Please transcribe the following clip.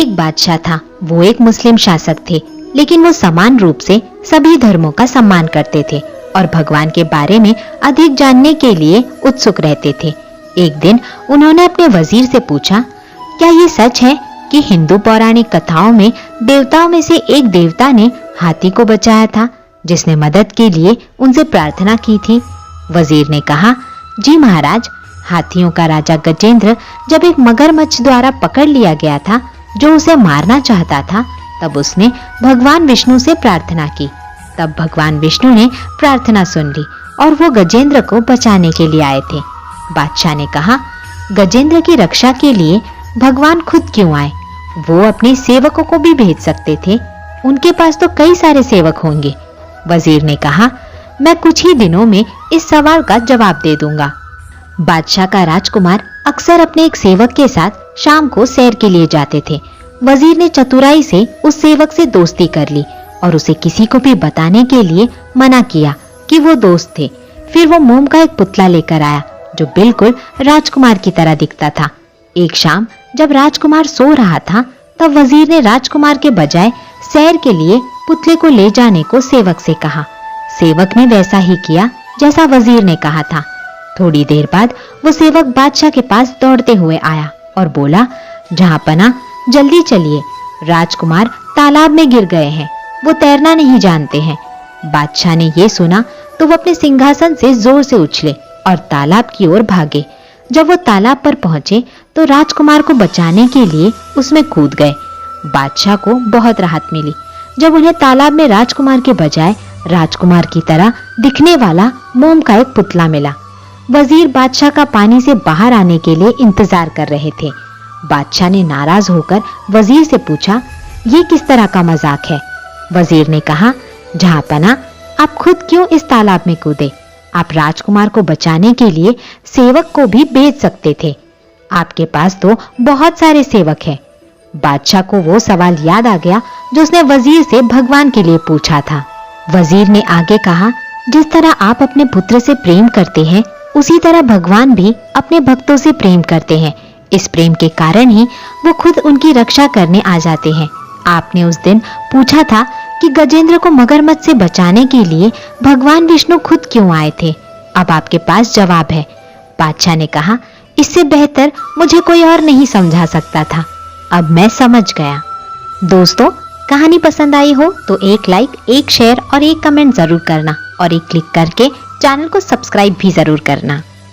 एक बादशाह था। वो एक मुस्लिम शासक थे, लेकिन वो समान रूप से सभी धर्मों का सम्मान करते थे और भगवान के बारे में अधिक जानने के लिए उत्सुक रहते थे। एक दिन उन्होंने अपने वजीर से पूछा, क्या ये सच है कि हिंदू पौराणिक कथाओं में देवताओं में से एक देवता ने हाथी को बचाया था, जिसने मदद के लिए उनसे प्रार्थना की थी? वजीर ने कहा, जी महाराज, हाथियों का राजा गजेंद्र जब एक मगरमच्छ द्वारा पकड़ लिया गया था जो उसे मारना चाहता था, तब उसने भगवान विष्णु से प्रार्थना की। तब भगवान विष्णु ने प्रार्थना सुन ली और वो गजेंद्र को बचाने के लिए आए थे। बादशाह ने कहा, गजेंद्र की रक्षा के लिए भगवान खुद क्यों आए? वो अपने सेवकों को भी भेज सकते थे, उनके पास तो कई सारे सेवक होंगे। वजीर ने कहा, मैं कुछ ही दिनों में इस सवाल का जवाब दे दूंगा। बादशाह का राजकुमार अक्सर अपने एक सेवक के साथ शाम को सैर के लिए जाते थे। वजीर ने चतुराई से उस सेवक से दोस्ती कर ली और उसे किसी को भी बताने के लिए मना किया कि वो दोस्त थे। फिर वो मोम का एक पुतला लेकर आया जो बिल्कुल राजकुमार की तरह दिखता था। एक शाम जब राजकुमार सो रहा था, तब वजीर ने राजकुमार के बजाय सैर के लिए पुतले को ले जाने को सेवक से कहा। सेवक ने वैसा ही किया जैसा वजीर ने कहा था। थोड़ी देर बाद वो सेवक बादशाह के पास दौड़ते हुए आया और बोला, जहांपना, जल्दी चलिए, राजकुमार तालाब में गिर गए हैं, वो तैरना नहीं जानते हैं। बादशाह ने ये सुना तो वो अपने सिंहासन से जोर से उछले और तालाब की ओर भागे। जब वो तालाब पर पहुंचे तो राजकुमार को बचाने के लिए उसमें कूद गए। बादशाह को बहुत राहत मिली जब उन्हें तालाब में राजकुमार के बजाय राजकुमार की तरह दिखने वाला मोम का एक पुतला मिला। वजीर बादशाह का पानी से बाहर आने के लिए इंतजार कर रहे थे। बादशाह ने नाराज होकर वजीर से पूछा, ये किस तरह का मजाक है? वजीर ने कहा, जहांपना, आप खुद क्यों इस तालाब में कूदे? आप राजकुमार को बचाने के लिए सेवक को भी भेज सकते थे। आपके पास तो बहुत सारे सेवक हैं। बादशाह को वो सवाल याद आ गया जो उसने वजीर से भगवान के लिए पूछा था। वजीर ने आगे कहा, जिस तरह आप अपने पुत्र से प्रेम करते हैं, उसी तरह भगवान भी अपने भक्तों से प्रेम करते हैं। इस प्रेम के कारण ही वो खुद उनकी रक्षा करने आ जाते हैं। आपने उस दिन पूछा था कि गजेंद्र को मगरमच्छ से बचाने के लिए भगवान विष्णु खुद क्यों आए थे। अब आपके पास जवाब है। बादशाह ने कहा, इससे बेहतर मुझे कोई और नहीं समझा सकता था। अब मैं समझ गया। दोस्तों, कहानी पसंद आई हो तो एक लाइक, एक शेयर और एक कमेंट जरूर करना और एक क्लिक करके चैनल को सब्सक्राइब भी जरूर करना।